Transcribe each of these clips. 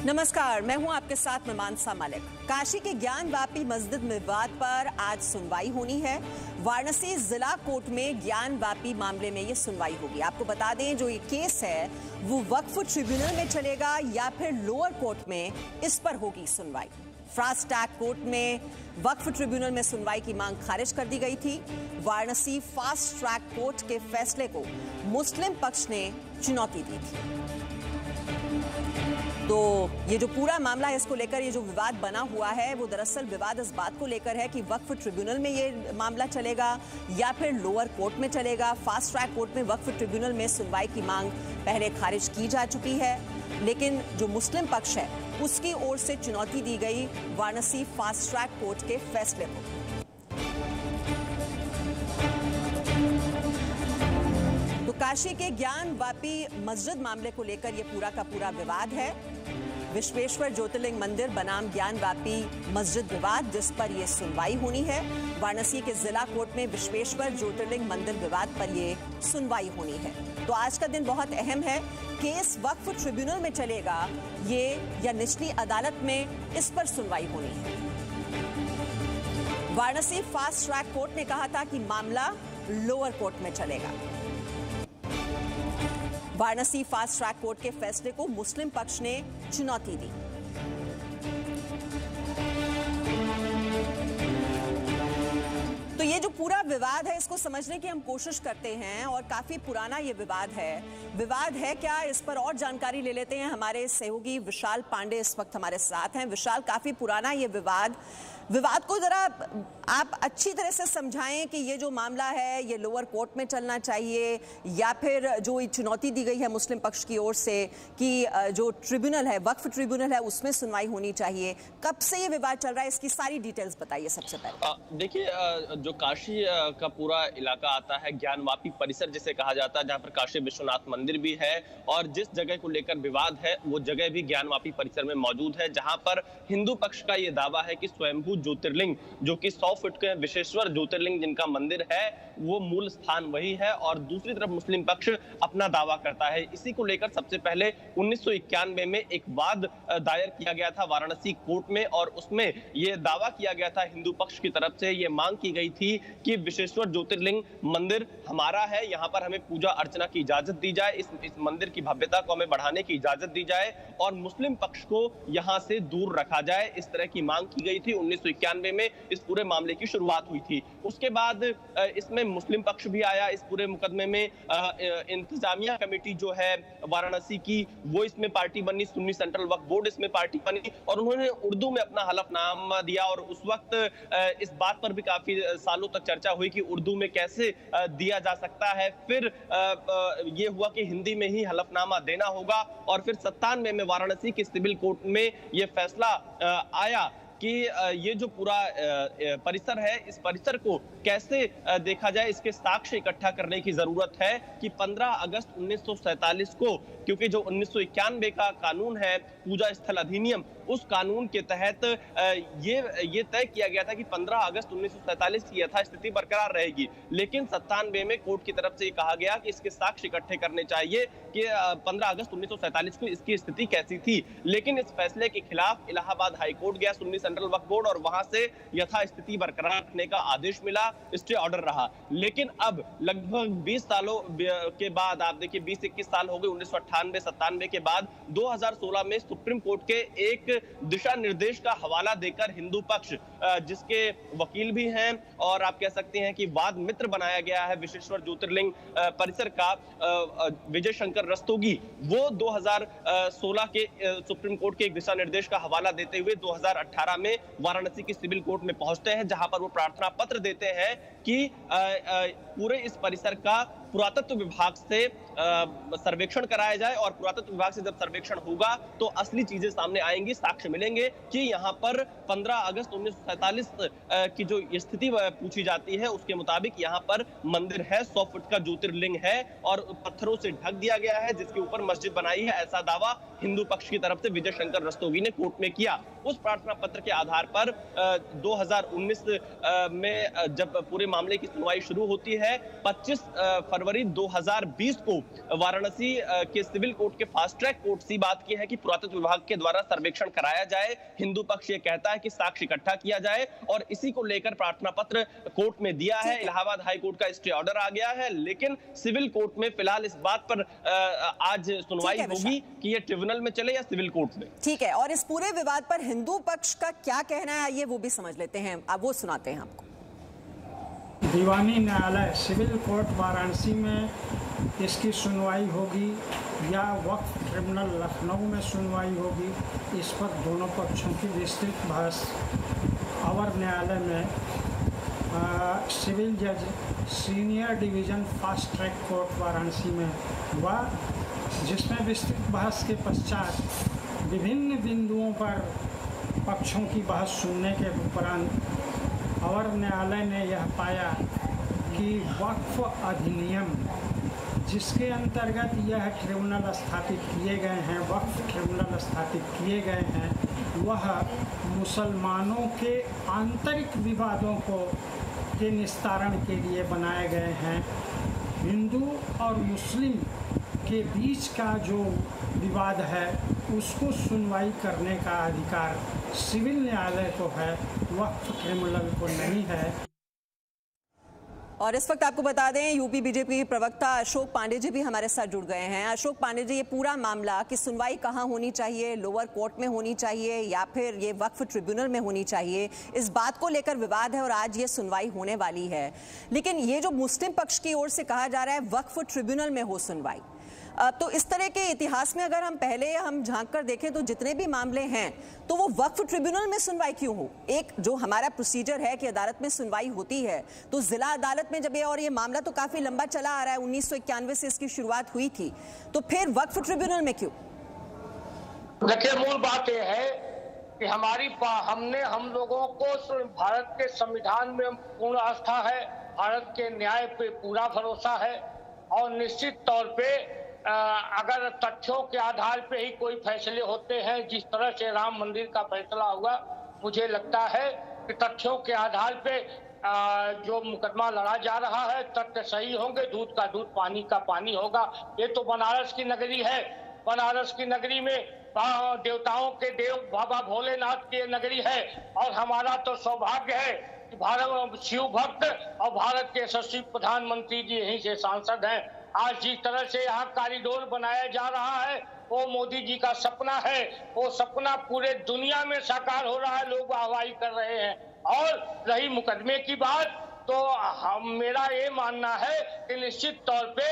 नमस्कार, मैं हूं आपके साथ मैं मानसा मलिक। काशी के ज्ञानवापी मस्जिद विवाद पर आज सुनवाई होनी है। वाराणसी जिला कोर्ट में ज्ञानवापी मामले में ये सुनवाई होगी। आपको बता दें, जो ये केस है वो वक्फ ट्रिब्यूनल में चलेगा या फिर लोअर कोर्ट में, इस पर होगी सुनवाई। फास्ट ट्रैक कोर्ट में वक्फ ट्रिब्यूनल में सुनवाई की मांग खारिज कर दी गई थी। वाराणसी फास्ट ट्रैक कोर्ट के फैसले को मुस्लिम पक्ष ने चुनौती दी थी। तो ये जो पूरा मामला है, इसको लेकर ये जो विवाद बना हुआ है, वो दरअसल विवाद इस बात को लेकर है कि वक्फ ट्रिब्यूनल में ये मामला चलेगा या फिर लोअर कोर्ट में चलेगा। फास्ट ट्रैक कोर्ट में वक्फ ट्रिब्यूनल में सुनवाई की मांग पहले खारिज की जा चुकी है, लेकिन जो मुस्लिम पक्ष है उसकी ओर से चुनौती दी गई वाराणसी फास्ट ट्रैक कोर्ट के फैसले को। तो काशी के ज्ञानवापी मस्जिद मामले को लेकर यह पूरा का पूरा विवाद है। विश्वेश्वर ज्योतिर्लिंग मंदिर बनाम ज्ञानवापी मस्जिद विवाद, जिस पर यह सुनवाई होनी है। वाराणसी के जिला कोर्ट में विश्वेश्वर ज्योतिर्लिंग मंदिर विवाद पर यह सुनवाई होनी है। तो आज का दिन बहुत अहम है। केस वक्फ ट्रिब्यूनल में चलेगा ये या निचली अदालत में, इस पर सुनवाई होनी है। वाराणसी फास्ट ट्रैक कोर्ट ने कहा था कि मामला लोअर कोर्ट में चलेगा। वाराणसी फास्ट ट्रैक कोर्ट के फैसले को मुस्लिम पक्ष ने चुनौती दी। तो ये जो पूरा विवाद है, इसको समझने की हम कोशिश करते हैं और काफी पुराना ये विवाद है क्या, इस पर और जानकारी ले लेते हैं। हमारे सहयोगी विशाल पांडे इस वक्त हमारे साथ हैं। विशाल, काफी पुराना ये विवाद को जरा आप अच्छी तरह से समझाएं कि ये जो मामला है ये लोअर कोर्ट में चलना चाहिए या फिर जो चुनौती दी गई है मुस्लिम पक्ष की ओर से कि जो ट्रिब्यूनल है, वक्फ ट्रिब्यूनल है, उसमें सुनवाई होनी चाहिए। कब से ये विवाद चल रहा है, इसकी सारी डिटेल्स बताइए सबसे पहले। देखिए, जो काशी का पूरा इलाका आता है, ज्ञानवापी परिसर जिसे कहा जाता है, जहाँ पर काशी विश्वनाथ मंदिर भी है और जिस जगह को लेकर विवाद है वो जगह भी ज्ञानवापी परिसर में मौजूद है, जहाँ पर हिंदू पक्ष का ये दावा है कि स्वयंभू ज्योतिर्लिंग जो कि 100 फुट के विश्वेश्वर ज्योतिर्लिंग जिनका मंदिर है वो मूल स्थान वही है, और दूसरी तरफ मुस्लिम पक्ष अपना दावा करता है। इसी को लेकर सबसे पहले 1991 में एक वाद दायर किया गया था वाराणसी कोर्ट में, और उसमें यह दावा किया गया था हिंदू पक्ष की तरफ से, यह मांग की गई थी कि विश्वेश्वर ज्योतिर्लिंग मंदिर हमारा है, यहाँ पर हमें पूजा अर्चना की इजाजत दी जाए, इस मंदिर की भव्यता को हमें बढ़ाने की इजाजत दी जाए और मुस्लिम पक्ष को यहाँ से दूर रखा जाए। इस तरह की मांग की गई थी। 1991 में इस पूरे मामले की शुरुआत हुई थी। उसके बाद इसमें मुस्लिम पक्ष भी आया। इस पूरे मुकदमे में इंतजामिया कमेटी जो है वाराणसी की, वो इसमें पार्टी बनी, सुन्नी सेंट्रल वक्फ बोर्ड इसमें पार्टी बनी और उन्होंने उर्दू में अपना हलफनामा दिया। और उस वक्त इस बात पर भी काफी सालों तक चर्चा हुई कि उर्दू में कैसे दिया जा सकता है। फिर ये हुआ कि हिंदी में ही हलफनामा देना होगा, और फिर 97 में वाराणसी के सिविल कोर्ट में यह फैसला आया कि ये जो पूरा परिसर है, इस परिसर को कैसे देखा जाए, इसके साक्ष्य इकट्ठा करने की जरूरत है कि 15 अगस्त 1947 को, क्योंकि जो 1991 का कानून है पूजा स्थल अधिनियम, उस कानून के तहत ये तय किया गया था कि 15 अगस्त 1947 की यथास्थिति बरकरार रहेगी। लेकिन 97 में कोर्ट की तरफ से ये कहा गया कि इसके साक्ष्य इकट्ठे करने चाहिए कि 15 अगस्त 1947 को इसकी स्थिति कैसी थी। लेकिन इस फैसले के खिलाफ इलाहाबाद हाईकोर्ट गया, सुन्नी सेंट्रल वक्फ बोर्ड, और वहां से यथास्थिति बरकरार रखने का आदेश मिला, स्टे ऑर्डर रहा। लेकिन अब लगभग 20 सालों के बाद, आप देखिए 20-21 साल हो गए, 1998-97 के बाद 2016 में सुप्रीम कोर्ट के एक दिशा निर्देश का हवाला देकर हिंदू पक्ष, जिसके वकील भी हैं और आप कह सकते हैं कि वाद मित्र बनाया गया है विश्वेश्वर ज्योतिर्लिंग परिसर का, विजय शंकर रस्तोगी, वो 2016 के सुप्रीम कोर्ट के एक दिशा निर्देश का हवाला देते हुए 2018 में वाराणसी की सिविल कोर्ट में पहुंचते हैं, जहां पर वो प्रार्थना पत्र देते हैं कि पूरे इस परिसर का पुरातत्व विभाग से सर्वेक्षण कराया जाए, और पुरातत्व विभाग से जब सर्वेक्षण होगा तो असली चीजें सामने आएंगी, साक्ष्य मिलेंगे कि यहाँ पर 15 अगस्त 1947 की जो स्थिति पूछी जाती है उसके मुताबिक यहाँ पर मंदिर है, 100 फुट का ज्योतिर्लिंग है और पत्थरों से ढक दिया गया है, जिसके ऊपर मस्जिद बनाई है। ऐसा दावा हिंदू पक्ष की तरफ से विजय शंकर रस्तोगी ने कोर्ट में किया। उस प्रार्थना पत्र के आधार पर 2019 में जब पूरे मामले की सुनवाई शुरू होती है, 25 फरवरी 2020 को वाराणसी के सिविल कोर्ट के फास्ट ट्रैक कोर्ट से बात की है कि पुरातत्व विभाग के द्वारा सर्वेक्षण कराया जाए। हिंदू पक्ष ये कहता है कि साक्ष्य इकट्ठा किया जाए और इसी को लेकर प्रार्थना पत्र कोर्ट में दिया है। इलाहाबाद हाई कोर्ट का स्टे ऑर्डर आ गया है, लेकिन सिविल कोर्ट में फिलहाल इस बात पर आज सुनवाई होगी कि ये ट्रिब्यूनल में चले या सिविल कोर्ट में। ठीक है, और इस पूरे विवाद पर हिंदू पक्ष का क्या कहना है ये वो भी समझ लेते हैं, अब वो सुनाते हैं आपको। दीवानी न्यायालय सिविल कोर्ट वाराणसी में इसकी सुनवाई होगी या वक्फ ट्रिब्यूनल लखनऊ में सुनवाई होगी, इस पर दोनों पक्षों की विस्तृत बहस अवर न्यायालय में सिविल जज senior division fast track court Varanasi में हुआ, जिसमें विस्तृत बहस के पश्चात विभिन्न बिंदुओं पर पक्षों की बहस सुनने के उपरांत अवर न्यायालय ने यह पाया कि वक्फ अधिनियम जिसके अंतर्गत यह ट्रिब्यूनल स्थापित किए गए हैं, वक्फ ट्रिब्यूनल स्थापित किए गए हैं, वह मुसलमानों के आंतरिक विवादों के निस्तारण के लिए बनाए गए हैं। हिंदू और मुस्लिम के बीच का जो विवाद है उसको सुनवाई करने का अधिकार सिविल न्यायालय को है, वक्फ ट्रिब्यूनल को नहीं है। और इस वक्त आपको बता दें यूपी बीजेपी प्रवक्ता अशोक पांडे जी भी हमारे साथ जुड़ गए हैं। अशोक पांडे जी, ये पूरा मामला की सुनवाई कहाँ होनी चाहिए, लोअर कोर्ट में होनी चाहिए या फिर ये वक्फ ट्रिब्यूनल में होनी चाहिए, इस बात को लेकर विवाद है और आज ये सुनवाई होने वाली है। लेकिन ये जो मुस्लिम पक्ष की ओर से कहा जा रहा है वक्फ ट्रिब्यूनल में हो सुनवाई, तो इस तरह के इतिहास में अगर हम झांक कर देखें तो जितने भी मामले हैं तो वो वक्फ ट्रिब्यूनल में सुनवाई क्यों हो। एक जो हमारा प्रोसीजर है कि अदालत में सुनवाई होती है, तो जिला अदालत में जब ये मामला तो काफी लंबा चला आ रहा है, 1991 से इसकी शुरुआत हुई थी, तो फिर वक्फ ट्रिब्यूनल में क्यों? देखिए, मूल बात यह है कि हम लोगों को भारत के संविधान में पूर्ण आस्था है, भारत के न्याय पे पूरा भरोसा है और निश्चित तौर पे अगर तथ्यों के आधार पे ही कोई फैसले होते हैं, जिस तरह से राम मंदिर का फैसला हुआ, मुझे लगता है कि तथ्यों के आधार पे जो मुकदमा लड़ा जा रहा है तथ्य सही होंगे, दूध का दूध पानी का पानी होगा। ये तो बनारस की नगरी है, बनारस की नगरी में देवताओं के देव बाबा भोलेनाथ की नगरी है और हमारा तो सौभाग्य है कि भारत शिव भक्त और भारत के यशस्वी प्रधानमंत्री जी यहीं से सांसद हैं। आज जिस तरह से यहाँ कॉरिडोर बनाया जा रहा है वो मोदी जी का सपना है, वो सपना पूरे दुनिया में साकार हो रहा है, लोग वाहवाही कर रहे हैं। और रही मुकदमे की बात, तो मेरा ये मानना है कि निश्चित तौर पे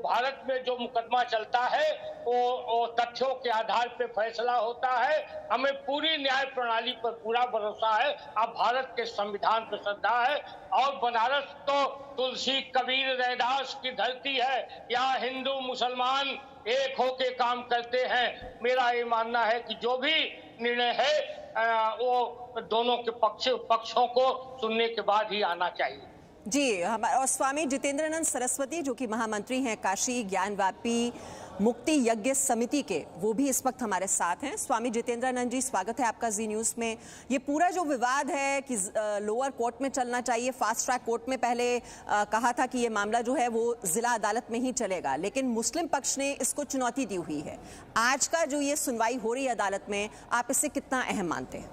भारत में जो मुकदमा चलता है वो तथ्यों के आधार पे फैसला होता है। हमें पूरी न्याय प्रणाली पर पूरा भरोसा है, अब भारत के संविधान पर श्रद्धा है। और बनारस तो तुलसी कबीर रैदास की धरती है, यहाँ हिंदू मुसलमान एक होके काम करते हैं। मेरा ये मानना है कि जो भी निर्णय है वो दोनों के पक्षों को सुनने के बाद ही आना चाहिए। जी, हमारे और स्वामी जितेंद्रानंद सरस्वती जो कि महामंत्री हैं काशी ज्ञानवापी मुक्ति यज्ञ समिति के, वो भी इस वक्त हमारे साथ हैं। स्वामी जितेंद्रानंद जी, स्वागत है आपका जी न्यूज़ में। ये पूरा जो विवाद है कि लोअर कोर्ट में चलना चाहिए, फास्ट ट्रैक कोर्ट में पहले कहा था कि ये मामला जो है वो जिला अदालत में ही चलेगा, लेकिन मुस्लिम पक्ष ने इसको चुनौती दी हुई है। आज का जो ये सुनवाई हो रही है अदालत में, आप इसे कितना अहम मानते हैं?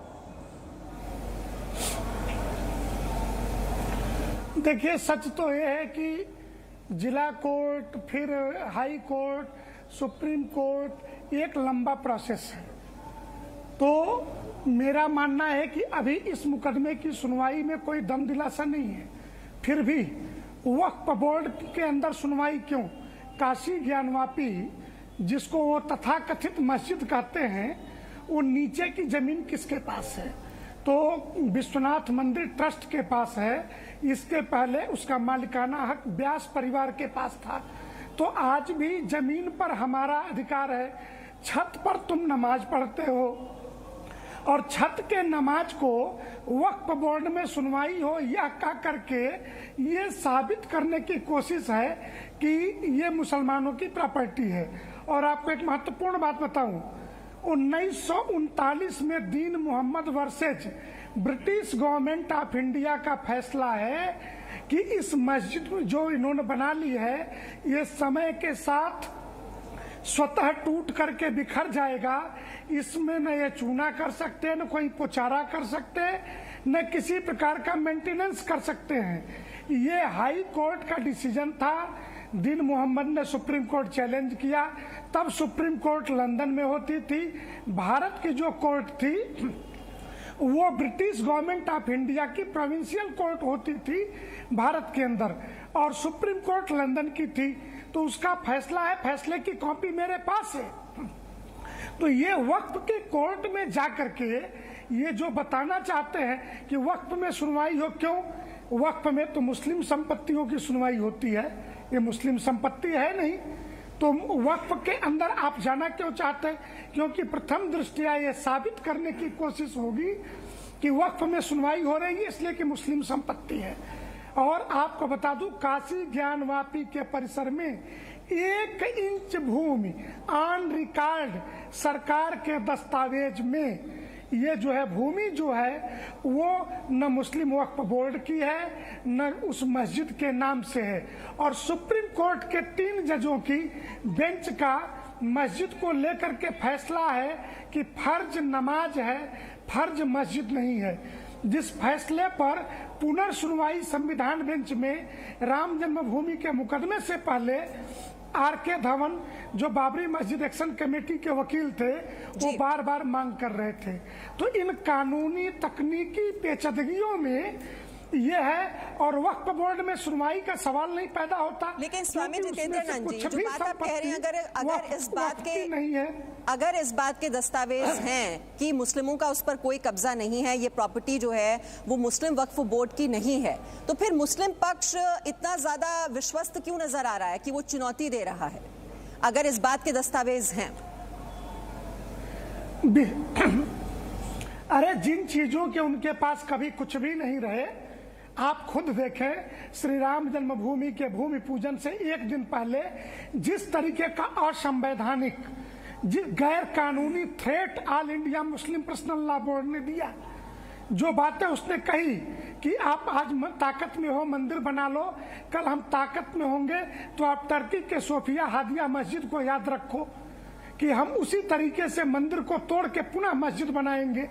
देखिए, सच तो ये है कि जिला कोर्ट, फिर हाई कोर्ट, सुप्रीम कोर्ट, एक लंबा प्रोसेस है। तो मेरा मानना है कि अभी इस मुकदमे की सुनवाई में कोई दम दिलासा नहीं है। फिर भी वक्फ बोर्ड के अंदर सुनवाई क्यों? काशी ज्ञानवापी, जिसको वो तथाकथित मस्जिद कहते हैं, वो नीचे की जमीन किसके पास है? तो विश्वनाथ मंदिर ट्रस्ट के पास है। इसके पहले उसका मालिकाना हक व्यास परिवार के पास था। तो आज भी जमीन पर हमारा अधिकार है। छत पर तुम नमाज पढ़ते हो और छत के नमाज को वक्फ बोर्ड में सुनवाई हो या क्या करके ये साबित करने की कोशिश है कि ये मुसलमानों की प्रॉपर्टी है। और आपको एक महत्वपूर्ण बात बताऊं, 1939 में Din Mohammad versus British government of India का फैसला है कि इस मस्जिद जो इन्होंने बना ली है ये समय के साथ स्वतः टूट करके बिखर जाएगा। इसमें न ये चूना कर सकते, न कोई पुचारा कर सकते, न किसी प्रकार का मेंटेनेंस कर सकते हैं। ये हाई कोर्ट का डिसीजन था। दिन मोहम्मद ने सुप्रीम कोर्ट चैलेंज किया, तब सुप्रीम कोर्ट लंदन में होती थी। भारत की जो कोर्ट थी वो ब्रिटिश गवर्नमेंट ऑफ इंडिया की प्रोविंशियल कोर्ट होती थी भारत के अंदर, और सुप्रीम कोर्ट लंदन की थी। तो उसका फैसला है, फैसले की कॉपी मेरे पास है। तो ये वक्फ के कोर्ट में जाकर के ये जो बताना चाहते हैं कि वक्फ में सुनवाई हो, क्यों? वक्फ में तो मुस्लिम संपत्तियों की सुनवाई होती है, ये मुस्लिम संपत्ति है नहीं। तो वक्फ के अंदर आप जाना क्यों चाहते हैं? क्योंकि प्रथम दृष्टया ये साबित करने की कोशिश होगी कि वक्फ में सुनवाई हो रही है इसलिए कि मुस्लिम संपत्ति है। और आपको बता दूं, काशी ज्ञानवापी के परिसर में 1 इंच भूमि ऑन रिकॉर्ड सरकार के दस्तावेज में ये जो है भूमि जो है वो न मुस्लिम वक्फ बोर्ड की है न उस मस्जिद के नाम से है। और सुप्रीम कोर्ट के 3 जजों की बेंच का मस्जिद को लेकर के फैसला है कि फर्ज नमाज है, फर्ज मस्जिद नहीं है। जिस फैसले पर पुनर्सुनवाई संविधान बेंच में राम जन्मभूमि के मुकदमे से पहले आर.के. धवन जो बाबरी मस्जिद एक्शन कमेटी के वकील थे वो बार बार मांग कर रहे थे। तो इन कानूनी तकनीकी पेचीदगियों में ये है, और वक्फ बोर्ड में सुनवाई का सवाल नहीं पैदा होता। लेकिन स्वामी जितेंद्र नंद जी, जो बात आप कह रहे हैं, अगर इस बात के नहीं है, अगर इस बात के दस्तावेज हैं कि मुस्लिमों का उस पर कोई कब्जा नहीं है, ये प्रॉपर्टी जो है वो मुस्लिम वक्फ बोर्ड की नहीं है, तो फिर मुस्लिम पक्ष इतना ज्यादा विश्वस्त क्यों नजर आ रहा है कि वो चुनौती दे रहा है, अगर इस बात के दस्तावेज हैं? अरे जिन चीजों के उनके पास कभी कुछ भी नहीं रहे, आप खुद देखें, श्री राम जन्मभूमि के भूमि पूजन से 1 दिन पहले जिस तरीके का असंवैधानिक, गैर कानूनी threat all India Muslim personal law board ने दिया, जो बातें उसने कही कि आप आज ताकत में हो मंदिर बना लो, कल हम ताकत में होंगे तो आप टर्की के सोफिया हादिया मस्जिद को याद रखो कि हम उसी तरीके से मंदिर को तोड़ के पुनः मस्जिद बनाएंगे।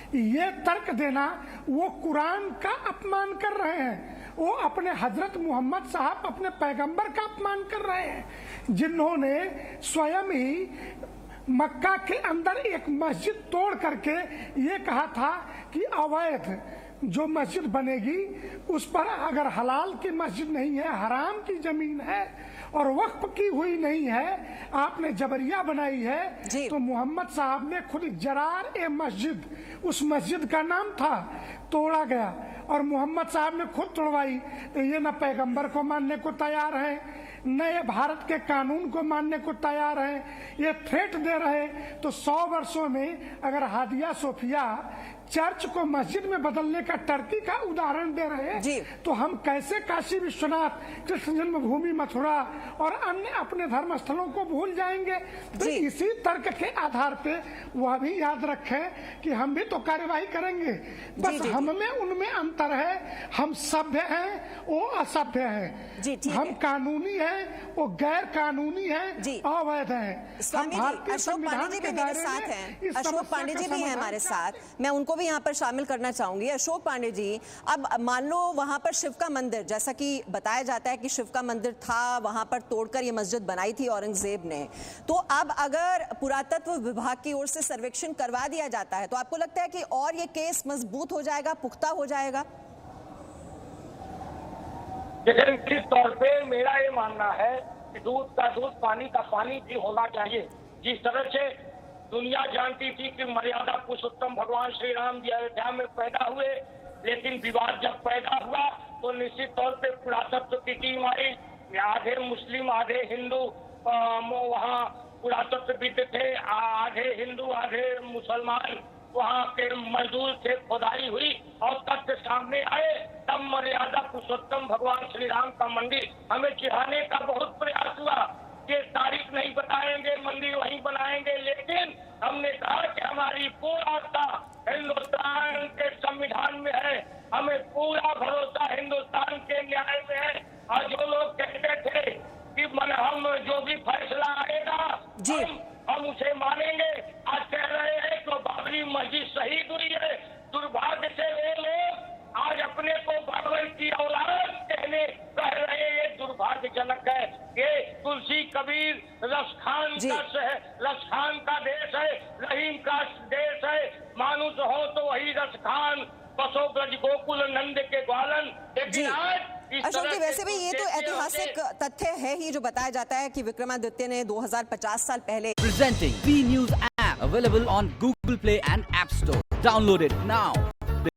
ये तर्क देना, वो कुरान का अपमान कर रहे हैं, वो अपने हजरत मोहम्मद साहब अपने पैगंबर का अपमान कर रहे हैं, जिन्होंने स्वयं ही मक्का के अंदर एक मस्जिद तोड़ करके ये कहा था कि अवैध जो मस्जिद बनेगी उस पर अगर हलाल की मस्जिद नहीं है, हराम की जमीन है और वक्फ की हुई नहीं है, आपने जबरिया बनाई है, तो मोहम्मद साहब ने खुद जरार ए मस्जिद, उस मस्जिद का नाम था, तोड़ा गया और मोहम्मद साहब ने खुद तोड़वाई। तो ये न पैगंबर को मानने को तैयार है, न ये भारत के कानून को मानने को तैयार है, ये थ्रेट दे रहे। तो 100 वर्षों में अगर हादिया सोफिया चर्च को मस्जिद में बदलने का टर्की का उदाहरण दे रहे हैं, तो हम कैसे काशी विश्वनाथ, कृष्ण जन्मभूमि, मथुरा और अन्य अपने धर्म स्थलों को भूल जाएंगे? तो इसी तर्क के आधार पे वह भी याद रखें कि हम भी तो कार्यवाही करेंगे, बस हम में उनमें अंतर है, हम सभ्य हैं, वो असभ्य हैं, हम कानूनी हैं, वो गैर कानूनी हैं, अवैध हैं। अशोक पांडे जी भी मेरे साथ हैं, अशोक पांडे जी भी हैं हमारे साथ, मैं उनको भी यहाँ पर शामिल करना चाहूंगी। अशोक पांडे जी, अब मान लो वहां पर शिव का मंदिर, जैसा कि बताया जाता है कि शिव का मंदिर था, वहां पर तोड़कर ये मस्जिद बनाई थी औरंगजेब ने, तो अब अगर पुरातत्व विभाग की ओर से सर्वेक्षण करवा दिया जाता है तो आपको लगता है कि और ये केस मजबूत हो जाएगा, पुख्ता हो जाएगा? निश्चित तौर पे मेरा ये मानना है कि दूध का दूध, पानी का पानी भी होना चाहिए। जिस तरह से दुनिया जानती थी कि मर्यादा पुरुषोत्तम भगवान श्री राम जी अयोध्या में पैदा हुए, लेकिन विवाद जब पैदा हुआ तो निश्चित तौर पे पुरातत्व की टीम आई, आधे मुस्लिम आधे हिंदू वहाँ पुरातत्वविद थे, आधे हिंदू आधे मुसलमान वहाँ के मजदूर थे, खुदाई हुई और तथ्य सामने आए, तब मर्यादा पुरुषोत्तम भगवान श्री राम का मंदिर हमें चिढ़ाने का बहुत प्रयास हुआ। ये तारीख नहीं बताएंगे, मंदिर वहीं बनाएंगे, लेकिन हमने कहा कि हमारी पूरा आस्था हिंदुस्तान के संविधान में है, हमें पूरा भरोसा हिंदुस्तान के मानेंगे। आज कह रहे हैं कि बाबरी मस्जिद शहीद हुई है। दुर्भाग्य से वो लोग आज अपने को बाबर की औलाद कह रहे हैं, ये दुर्भाग्यजनक है। ये तुलसी कबीर रसखान का देश है, रहीम का देश है। मानुष हो तो वही रसखान, बसो ब्रज गोकुल नंद के ग्वालन। लेकिन आज अशोक जी, वैसे भी ये तो ऐतिहासिक तथ्य है ही जो बताया जाता है कि विक्रमादित्य ने 2050 साल पहले। Presenting B News app available on Google Play and App Store. Download it now.